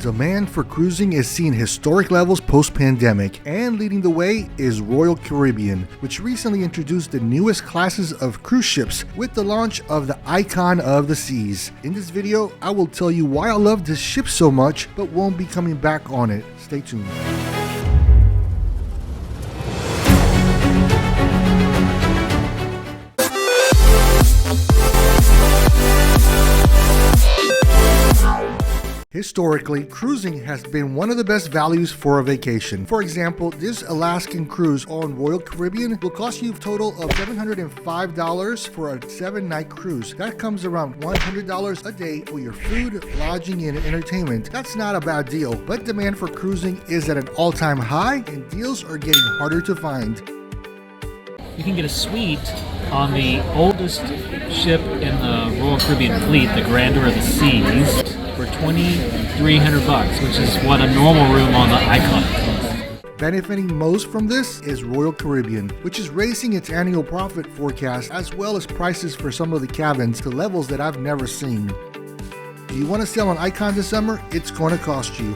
Demand for cruising is seeing historic levels post-pandemic, and leading the way is Royal Caribbean, which recently introduced the newest classes of cruise ships with the launch of the Icon of the Seas. In this video, I will tell you why I love this ship so much, but won't be coming back on it. Stay tuned. Historically, cruising has been one of the best values for a vacation. For example, this Alaskan cruise on Royal Caribbean will cost you a total of $705 for a 7-night cruise. That comes around $100 a day for your food, lodging, and entertainment. That's not a bad deal, but demand for cruising is at an all-time high and deals are getting harder to find. You can get a suite on the oldest ship in the Royal Caribbean fleet, the Grandeur of the Seas, for $2,300, which is what a normal room on the Icon is. Benefiting most from this is Royal Caribbean, which is raising its annual profit forecast as well as prices for some of the cabins to levels that I've never seen. Do you want to sail on Icon this summer? It's going to cost you.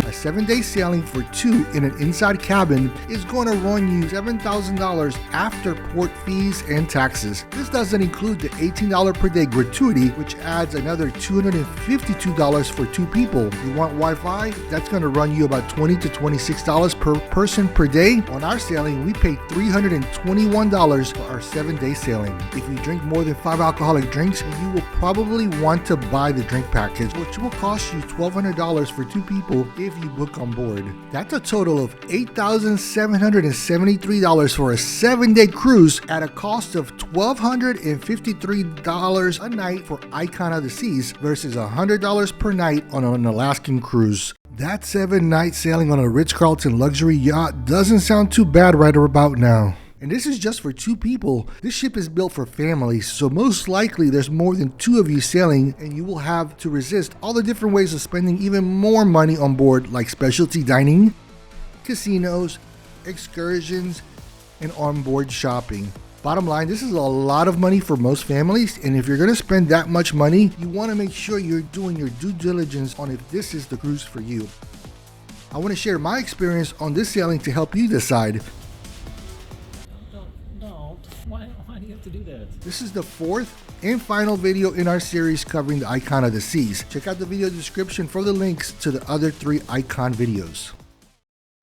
A 7-day sailing for 2 in an inside cabin is going to run you $7,000 after port fees and taxes. This doesn't include the $18 per day gratuity, which adds another $252 for 2 people. You want Wi-Fi? That's going to run you about $20 to $26 per person per day. On our sailing, we paid $321 for our 7-day sailing. If you drink more than 5 alcoholic drinks, you will probably want to buy the drink package, which will cost you $1,200 for 2 people if you book on board. That's a total of $8,773 for a 7-day cruise at a cost of $1,253 a night for Icon of the Seas versus $100 per night on an Alaskan cruise. That 7-night sailing on a Ritz-Carlton luxury yacht doesn't sound too bad right about now. And this is just for 2 people. This ship is built for families, so most likely there's more than 2 of you sailing, and you will have to resist all the different ways of spending even more money on board, like specialty dining, casinos, excursions, and onboard shopping. Bottom line, this is a lot of money for most families, and if you're going to spend that much money, you want to make sure you're doing your due diligence on if this is the cruise for you. I want to share my experience on this sailing to help you decide. Why do you have to do that? This is the 4th and final video in our series covering the Icon of the Seas. Check out the video description for the links to the other 3 Icon videos.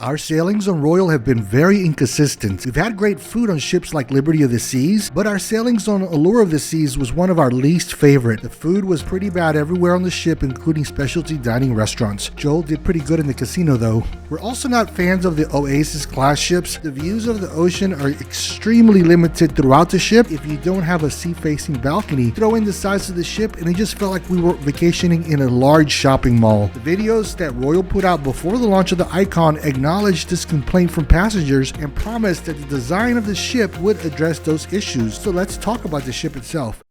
Our sailings on Royal have been very inconsistent. We've had great food on ships like Liberty of the Seas, but our sailings on Allure of the Seas was one of our least favorite. The food was pretty bad everywhere on the ship, including specialty dining restaurants. Joel did pretty good in the casino though. We're also not fans of the Oasis class ships. The views of the ocean are extremely limited throughout the ship. If you don't have a sea-facing balcony, throw in the size of the ship and it just felt like we were vacationing in a large shopping mall. The videos that Royal put out before the launch of the Icon acknowledged this complaint from passengers and promised that the design of the ship would address those issues. So let's talk about the ship itself.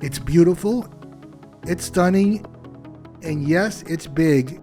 It's beautiful, it's stunning, and yes, it's big.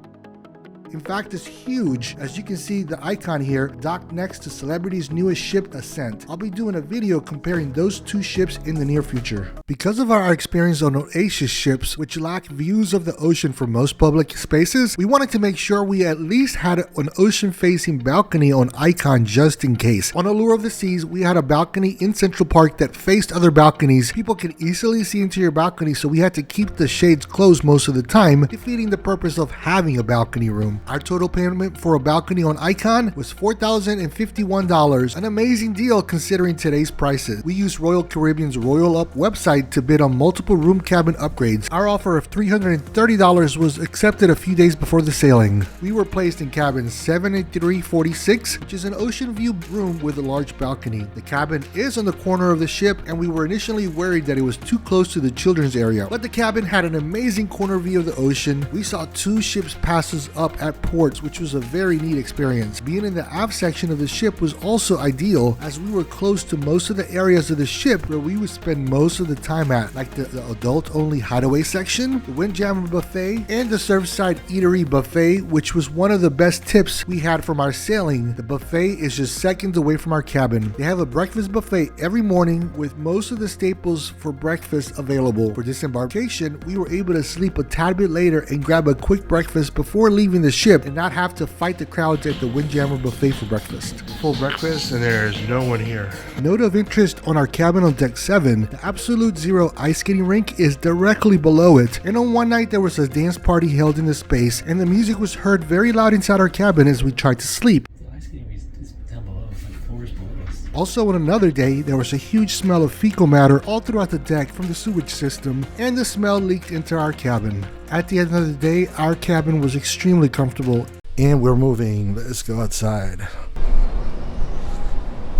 In fact, it's huge. As you can see, the Icon here docked next to Celebrity's newest ship, Ascent. I'll be doing a video comparing those 2 ships in the near future. Because of our experience on Oasis ships, which lack views of the ocean for most public spaces, we wanted to make sure we at least had an ocean-facing balcony on Icon just in case. On Allure of the Seas, we had a balcony in Central Park that faced other balconies. People can easily see into your balcony, so we had to keep the shades closed most of the time, defeating the purpose of having a balcony room. Our total payment for a balcony on Icon was $4,051, an amazing deal considering today's prices. We used Royal Caribbean's Royal Up website to bid on multiple room cabin upgrades. Our offer of $330 was accepted a few days before the sailing. We were placed in cabin 7346, which is an ocean view room with a large balcony. The cabin is on the corner of the ship, and we were initially worried that it was too close to the children's area, but the cabin had an amazing corner view of the ocean. We saw 2 ships pass us up at at ports, which was a very neat experience. Being in the aft section of the ship was also ideal, as we were close to most of the areas of the ship where we would spend most of the time at, like the adult-only hideaway section, the Windjammer buffet, and the Surfside Eatery buffet, which was one of the best tips we had from our sailing. The buffet is just seconds away from our cabin. They have a breakfast buffet every morning with most of the staples for breakfast available. For disembarkation, we were able to sleep a tad bit later and grab a quick breakfast before leaving the ship and not have to fight the crowds at the Windjammer buffet for breakfast. Full breakfast and there's no one here. Note of interest on our cabin on deck 7, the Absolute Zero ice skating rink is directly below it, and on one night there was a dance party held in the space and the music was heard very loud inside our cabin as we tried to sleep. The ice skating is down below, it's like floors below us. Also on another day, there was a huge smell of fecal matter all throughout the deck from the sewage system, and the smell leaked into our cabin. At the end of the day, our cabin was extremely comfortable. And we're moving. Let's go outside.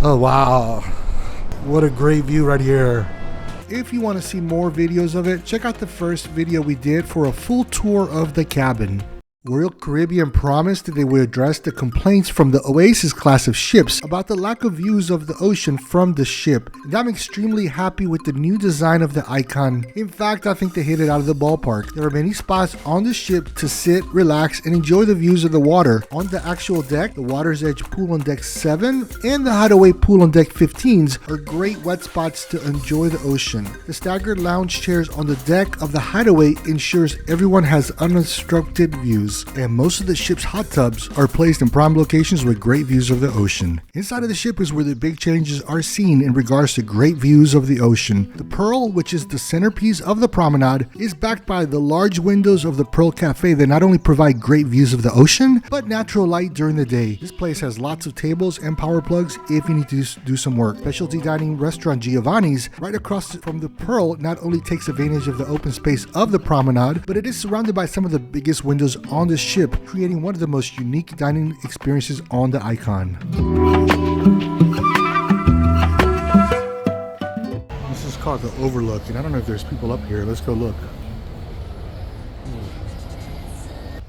Oh wow, what a great view right here. If you want to see more videos of it, check out the first video we did for a full tour of the cabin. Royal Caribbean promised that they would address the complaints from the Oasis class of ships about the lack of views of the ocean from the ship, and I'm extremely happy with the new design of the Icon. In fact, I think they hit it out of the ballpark. There are many spots on the ship to sit, relax, and enjoy the views of the water. On the actual deck, the Water's Edge pool on deck 7 and the Hideaway pool on deck 15s are great wet spots to enjoy the ocean. The staggered lounge chairs on the deck of the Hideaway ensures everyone has unobstructed views, and most of the ship's hot tubs are placed in prime locations with great views of the ocean. Inside of the ship is where the big changes are seen in regards to great views of the ocean. The Pearl, which is the centerpiece of the promenade, is backed by the large windows of the Pearl Cafe that not only provide great views of the ocean, but natural light during the day. This place has lots of tables and power plugs if you need to do some work. Specialty dining restaurant Giovanni's, right across from the Pearl, not only takes advantage of the open space of the promenade, but it is surrounded by some of the biggest windows on the ship, creating one of the most unique dining experiences on the Icon. This is called the Overlook, and I don't know if there's people up here. Let's go look.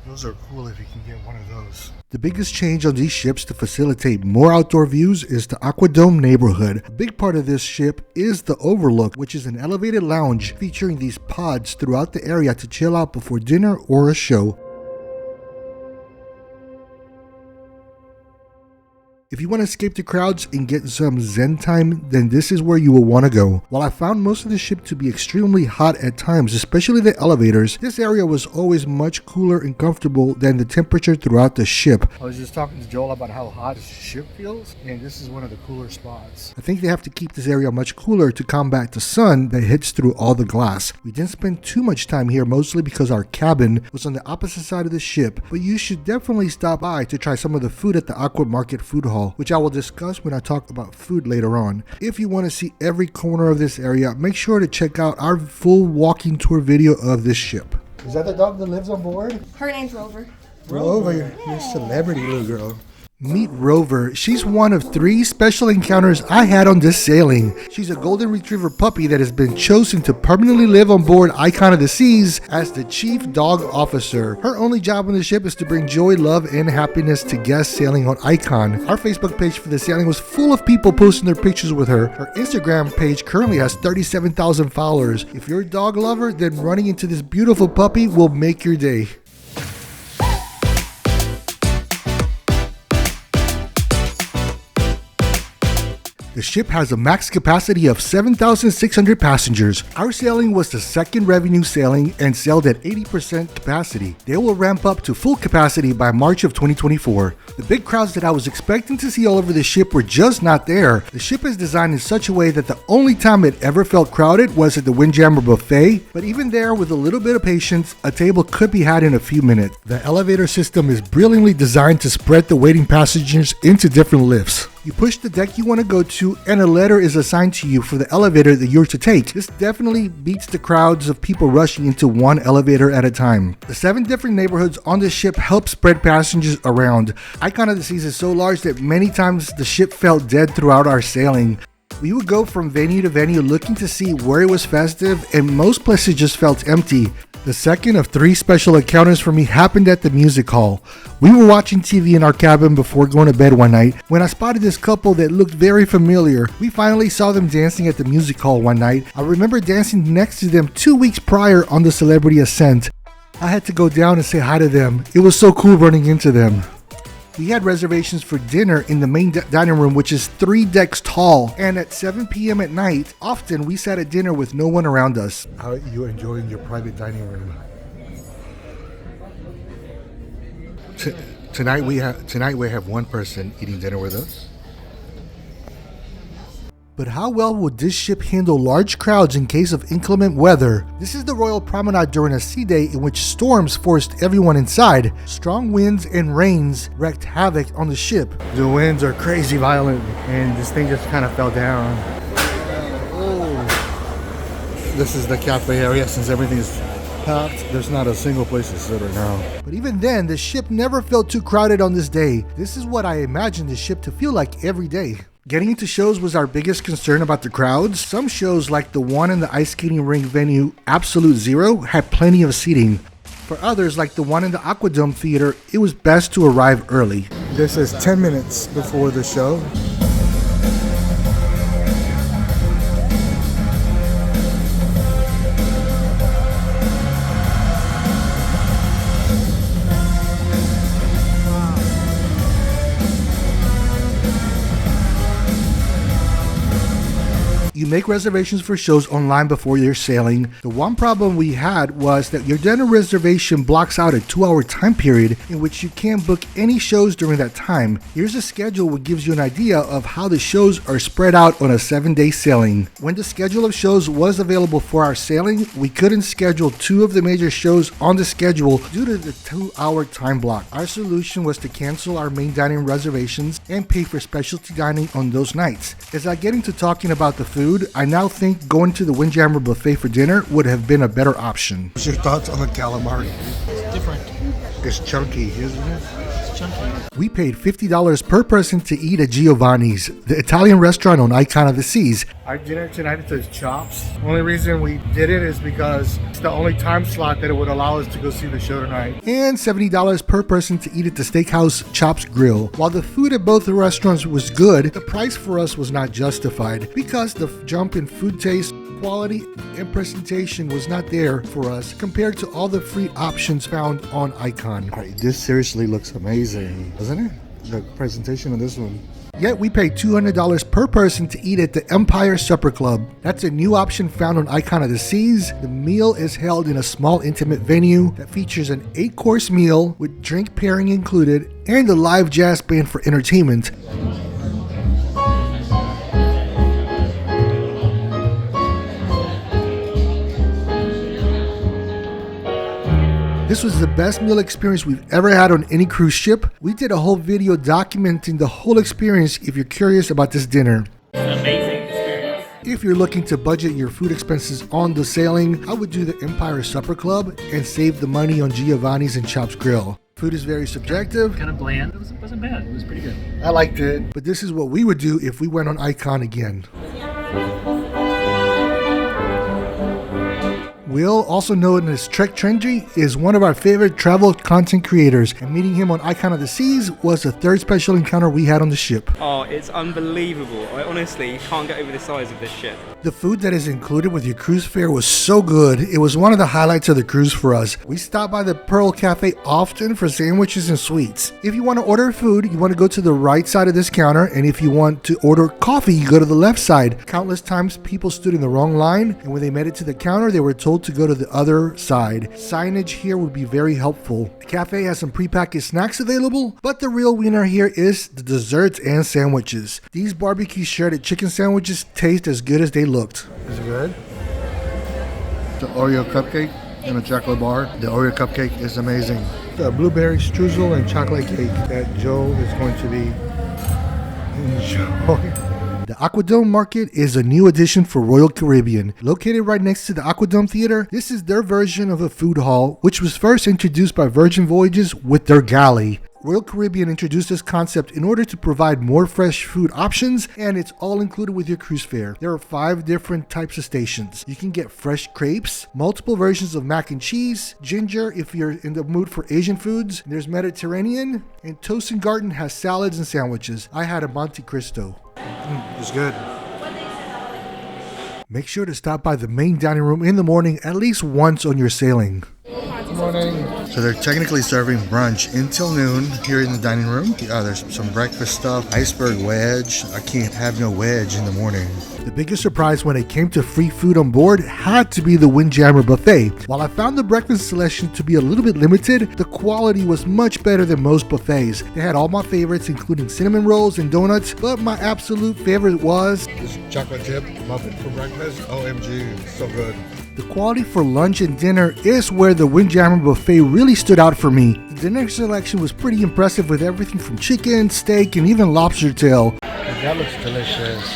Those are cool if you can get one of those. The biggest change on these ships to facilitate more outdoor views is the Aquadome neighborhood. A big part of this ship is the Overlook, which is an elevated lounge featuring these pods throughout the area to chill out before dinner or a show. If you want to escape the crowds and get some zen time, then this is where you will want to go. While I found most of the ship to be extremely hot at times, especially the elevators, this area was always much cooler and comfortable than the temperature throughout the ship. I was just talking to Joel about how hot the ship feels, and this is one of the cooler spots. I think they have to keep this area much cooler to combat the sun that hits through all the glass. We didn't spend too much time here, mostly because our cabin was on the opposite side of the ship, but you should definitely stop by to try some of the food at the Aqua Market food hall, which I will discuss when I talk about food later on. If you want to see every corner of this area, make sure to check out our full walking tour video of this ship. Is that the dog that lives on board? Her name's Rover. Rover, you're a celebrity little girl. Meet Rover. She's one of 3 special encounters I had on this sailing. She's a golden retriever puppy that has been chosen to permanently live on board Icon of the Seas as the chief dog officer. Her only job on the ship is to bring joy, love, and happiness to guests sailing on Icon. Our Facebook page for the sailing was full of people posting their pictures with her. Her Instagram page currently has 37,000 followers. If you're a dog lover, then running into this beautiful puppy will make your day. The ship has a max capacity of 7,600 passengers. Our sailing was the second revenue sailing and sailed at 80% capacity. They will ramp up to full capacity by March of 2024. The big crowds that I was expecting to see all over the ship were just not there. The ship is designed in such a way that the only time it ever felt crowded was at the Windjammer buffet, but even there, with a little bit of patience, a table could be had in a few minutes. The elevator system is brilliantly designed to spread the waiting passengers into different lifts. You push the deck you want to go to, and a letter is assigned to you for the elevator that you're to take. This definitely beats the crowds of people rushing into one elevator at a time. The 7 different neighborhoods on the ship help spread passengers around. Icon of the Seas is so large that many times the ship felt dead throughout our sailing. We would go from venue to venue looking to see where it was festive, and most places just felt empty. The second of 3 special encounters for me happened at the music hall. We were watching TV in our cabin before going to bed one night when I spotted this couple that looked very familiar. We finally saw them dancing at the music hall one night. I remember dancing next to them 2 weeks prior on the Celebrity Ascent. I had to go down and say hi to them. It was so cool running into them. We had reservations for dinner in the main dining room, which is 3 decks tall, and at 7 p.m. at night, often we sat at dinner with no one around us. How are you enjoying your private dining room? Tonight we have one person eating dinner with us. But how well would this ship handle large crowds in case of inclement weather? This is the Royal Promenade during a sea day in which storms forced everyone inside. Strong winds and rains wreaked havoc on the ship. The winds are crazy violent, and this thing just kind of fell down. Oh. This is the cafe area. Since everything is packed, there's not a single place to sit right now. But even then, the ship never felt too crowded on this day. This is what I imagined the ship to feel like every day. Getting into shows was our biggest concern about the crowds. Some shows, like the one in the ice skating rink venue Absolute Zero, had plenty of seating. For others, like the one in the Aquadome Theater, it was best to arrive early. This is 10 minutes before the show. You make reservations for shows online before you're sailing. The one problem we had was that your dinner reservation blocks out a 2-hour time period in which you can't book any shows during that time. Here's a schedule which gives you an idea of how the shows are spread out on a 7-day sailing. When the schedule of shows was available for our sailing, we couldn't schedule 2 of the major shows on the schedule due to the 2-hour time block. Our solution was to cancel our main dining reservations and pay for specialty dining on those nights. As I get into talking about the food, I now think going to the Windjammer buffet for dinner would have been a better option. What's your thoughts on the calamari? It's different. It's chunky, isn't it? It's chunky. We paid $50 per person to eat at Giovanni's, the Italian restaurant on Icon of the Seas. Our dinner tonight is chops. The only reason we did it is because it's the only time slot that it would allow us to go see the show tonight. And $70 per person to eat at the Steakhouse Chops Grill. While the food at both the restaurants was good, the price for us was not justified because the jump in food taste, quality, and presentation was not there for us compared to all the free options found on Icon. All right, this seriously looks amazing, doesn't it? The presentation of this one. Yet we paid $200 per person to eat at the Empire Supper Club. That's a new option found on Icon of the Seas. The meal is held in a small intimate venue that features an 8-course meal with drink pairing included and a live jazz band for entertainment. This was the best meal experience we've ever had on any cruise ship. We did a whole video documenting the whole experience if you're curious about this dinner. It's an amazing experience. If you're looking to budget your food expenses on the sailing, I would do the Empire Supper Club and save the money on Giovanni's and Chops Grill. Food is very subjective. Kind of bland. It wasn't bad. It was pretty good. I liked it, but this is what we would do if we went on Icon again. Will, also known as Trek Trendy, is one of our favorite travel content creators, and meeting him on Icon of the Seas was the 3rd special encounter we had on the ship. Oh, it's unbelievable. I honestly can't get over the size of this ship. The food that is included with your cruise fare was so good. It was one of the highlights of the cruise for us. We stop by the Pearl Cafe often for sandwiches and sweets. If you want to order food, you want to go to the right side of this counter, and if you want to order coffee, you go to the left side. Countless times people stood in the wrong line, and when they made it to the counter, they were told to go to the other side. Signage here would be very helpful. The cafe has some prepackaged snacks available, but the real winner here is the desserts and sandwiches. These barbecue shredded chicken sandwiches taste as good as they looked. Is it good? The Oreo cupcake and a chocolate bar. The Oreo cupcake is amazing. The blueberry streusel and chocolate cake that Joe is going to be enjoying. The Aquadome Market is a new addition for Royal Caribbean. Located right next to the Aquadome Theater, this is their version of a food hall, which was first introduced by Virgin Voyages with their galley. Royal Caribbean introduced this concept in order to provide more fresh food options, and it's all included with your cruise fare. There are 5 different types of stations. You can get fresh crepes, multiple versions of mac and cheese, ginger if you're in the mood for Asian foods. There's Mediterranean, and Toast and Garden has salads and sandwiches. I had a Monte Cristo. It's good. Make sure to stop by the main dining room in the morning at least once on your sailing. Good morning. So they're technically serving brunch until noon here in the dining room. There's some breakfast stuff, iceberg wedge. I can't have no wedge in the morning. The biggest surprise when it came to free food on board had to be the Windjammer Buffet. While I found the breakfast selection to be a little bit limited, the quality was much better than most buffets. They had all my favorites, including cinnamon rolls and donuts, but my absolute favorite was this chocolate chip muffin for breakfast. OMG, so good. The quality for lunch and dinner is where the Windjammer Buffet really stood out for me. The dinner selection was pretty impressive with everything from chicken, steak, and even lobster tail. That looks delicious.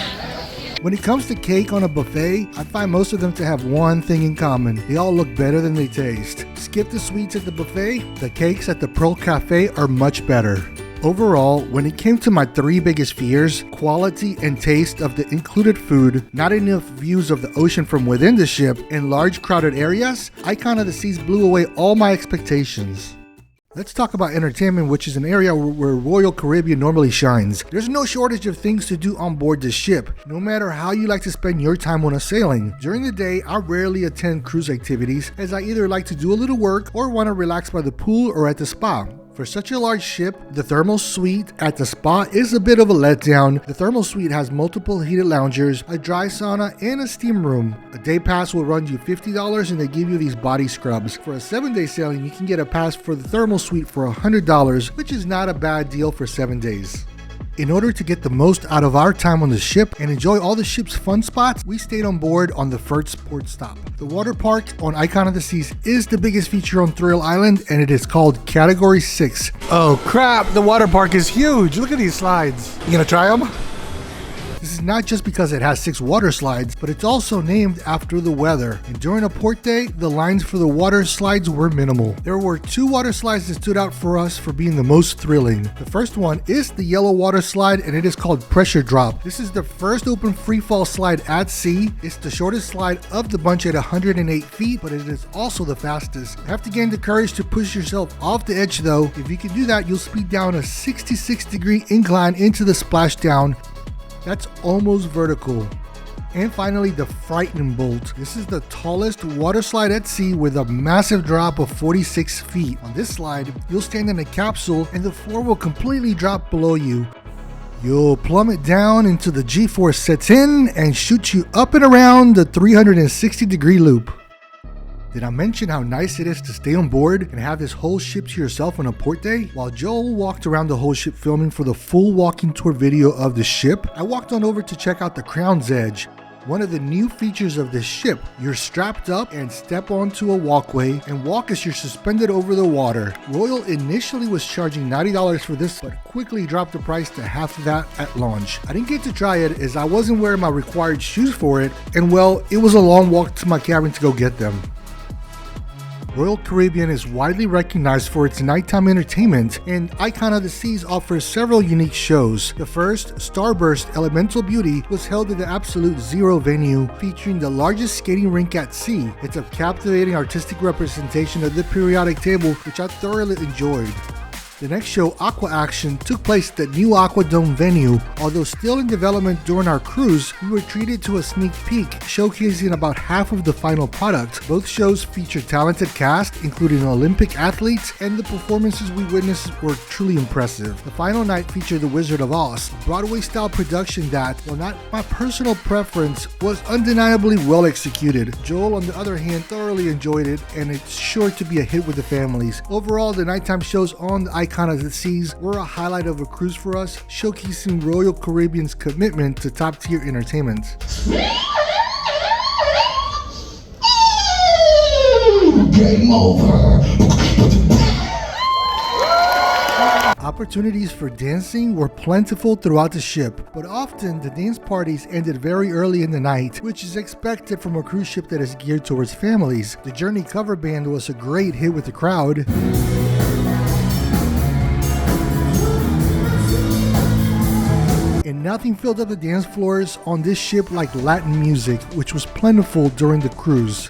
When it comes to cake on a buffet, I find most of them to have one thing in common. They all look better than they taste. Skip the sweets at the buffet, the cakes at the Pearl Cafe are much better. Overall, when it came to my 3 biggest fears, quality and taste of the included food, not enough views of the ocean from within the ship, and large crowded areas, Icon of the Seas blew away all my expectations. Let's talk about entertainment, which is an area where Royal Caribbean normally shines. There's no shortage of things to do on board the ship, no matter how you like to spend your time on a sailing. During the day, I rarely attend cruise activities, as I either like to do a little work or want to relax by the pool or at the spa. For such a large ship, the thermal suite at the spa is a bit of a letdown. The thermal suite has multiple heated loungers, a dry sauna, and a steam room. A day pass will run you $50 and they give you these body scrubs. For a 7-day sailing, you can get a pass for the thermal suite for $100, which is not a bad deal for 7 days. In order to get the most out of our time on the ship and enjoy all the ship's fun spots, we stayed on board on the first port stop. The water park on Icon of the Seas is the biggest feature on Thrill Island, and it is called Category 6. Oh crap, the water park is huge. Look at these slides. You gonna try them? This is not just because it has 6 water slides, but it's also named after the weather. And during a port day, the lines for the water slides were minimal. There were 2 water slides that stood out for us for being the most thrilling. The first one is the yellow water slide, and it is called Pressure Drop. This is the first open freefall slide at sea. It's the shortest slide of the bunch at 108 feet, but it is also the fastest. You have to gain the courage to push yourself off the edge though. If you can do that, you'll speed down a 66-degree incline into the splashdown. That's almost vertical. And finally, the Frightening Bolt. This is the tallest water slide at sea with a massive drop of 46 feet. On this slide, you'll stand in a capsule and the floor will completely drop below you. You'll plummet down until the G-force sets in and shoots you up and around the 360-degree loop. Did I mention how nice it is to stay on board and have this whole ship to yourself on a port day? While Joel walked around the whole ship filming for the full walking tour video of the ship, I walked on over to check out the Crown's Edge. One of the new features of this ship, you're strapped up and step onto a walkway and walk as you're suspended over the water. Royal initially was charging $90 for this, but quickly dropped the price to half of that at launch. I didn't get to try it as I wasn't wearing my required shoes for it, and well, it was a long walk to my cabin to go get them. Royal Caribbean is widely recognized for its nighttime entertainment, and Icon of the Seas offers several unique shows. The first, Starburst Elemental Beauty, was held at the Absolute Zero venue, featuring the largest skating rink at sea. It's a captivating artistic representation of the periodic table, which I thoroughly enjoyed. The next show, Aqua Action, took place at the new Aqua Dome venue. Although still in development during our cruise, we were treated to a sneak peek, showcasing about half of the final product. Both shows featured talented cast, including Olympic athletes, and the performances we witnessed were truly impressive. The final night featured The Wizard of Oz, a Broadway-style production that, while not my personal preference, was undeniably well executed. Joel, on the other hand, thoroughly enjoyed it, and it's sure to be a hit with the families. Overall, the nighttime shows on the Icon of the Seas were a highlight of a cruise for us, showcasing Royal Caribbean's commitment to top-tier entertainment. Game over. Opportunities for dancing were plentiful throughout the ship, but often the dance parties ended very early in the night, which is expected from a cruise ship that is geared towards families. The Journey cover band was a great hit with the crowd. And nothing filled up the dance floors on this ship like Latin music, which was plentiful during the cruise.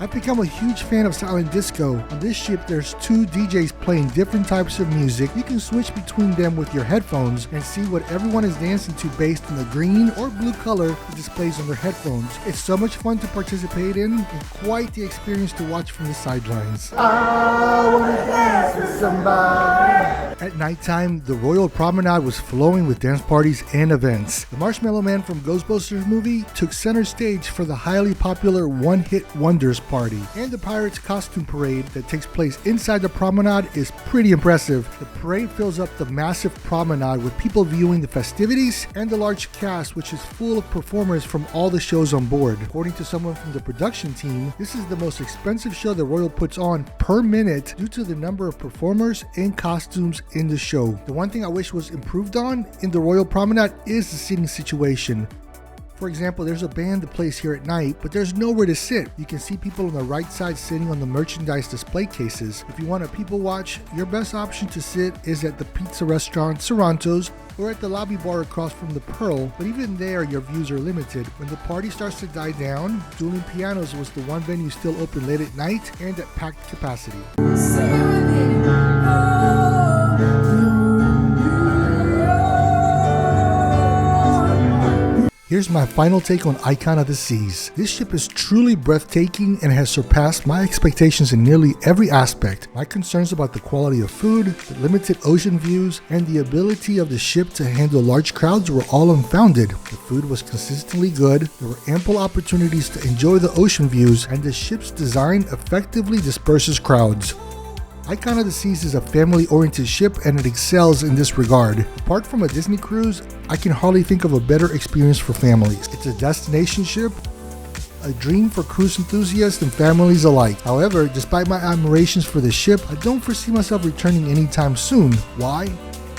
I've become a huge fan of silent disco. On this ship, there's 2 DJs playing different types of music. You can switch between them with your headphones and see what everyone is dancing to based on the green or blue color it displays on their headphones. It's so much fun to participate in and quite the experience to watch from the sidelines. I wanna dance with somebody. At nighttime, the Royal Promenade was flowing with dance parties and events. The Marshmallow Man from Ghostbusters movie took center stage for the highly popular One Hit Wonders party, and the Pirates costume parade that takes place inside the promenade is pretty impressive. The parade fills up the massive promenade with people viewing the festivities and the large cast, which is full of performers from all the shows on board. According to someone from the production team, this is the most expensive show the Royal puts on per minute due to the number of performers and costumes in the show. The one thing I wish was improved on in the Royal Promenade is the seating situation. For example, there's a band that plays here at night, but there's nowhere to sit. You can see people on the right side sitting on the merchandise display cases. If you want to people watch, your best option to sit is at the pizza restaurant Sorrento's or at the lobby bar across from the Pearl, but even there your views are limited. When the party starts to die down, Dueling Pianos was the one venue still open late at night and at packed capacity. Here's my final take on Icon of the Seas. This ship is truly breathtaking and has surpassed my expectations in nearly every aspect. My concerns about the quality of food, the limited ocean views, and the ability of the ship to handle large crowds were all unfounded. The food was consistently good, there were ample opportunities to enjoy the ocean views, and the ship's design effectively disperses crowds. Icon of the Seas is a family-oriented ship and it excels in this regard. Apart from a Disney cruise, I can hardly think of a better experience for families. It's a destination ship, a dream for cruise enthusiasts and families alike. However, despite my admirations for the ship, I don't foresee myself returning anytime soon. Why?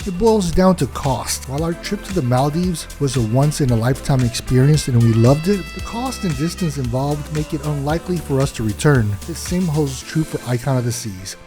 It boils down to cost. While our trip to the Maldives was a once-in-a-lifetime experience and we loved it, the cost and distance involved make it unlikely for us to return. The same holds true for Icon of the Seas.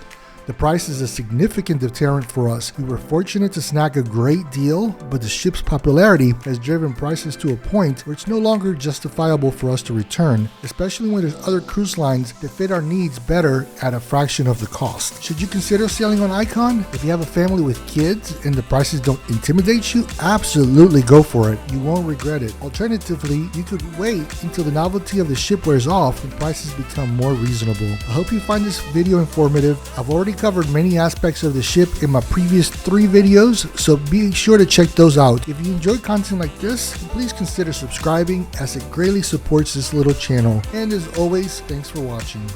The price is a significant deterrent for us. We were fortunate to snag a great deal, but the ship's popularity has driven prices to a point where it's no longer justifiable for us to return, especially when there's other cruise lines that fit our needs better at a fraction of the cost. Should you consider sailing on Icon? If you have a family with kids and the prices don't intimidate you, absolutely go for it. You won't regret it. Alternatively, you could wait until the novelty of the ship wears off and prices become more reasonable. I hope you find this video informative. I've already covered many aspects of the ship in my previous 3 videos, so be sure to check those out. If you enjoy content like this, please consider subscribing as it greatly supports this little channel. And as always, thanks for watching.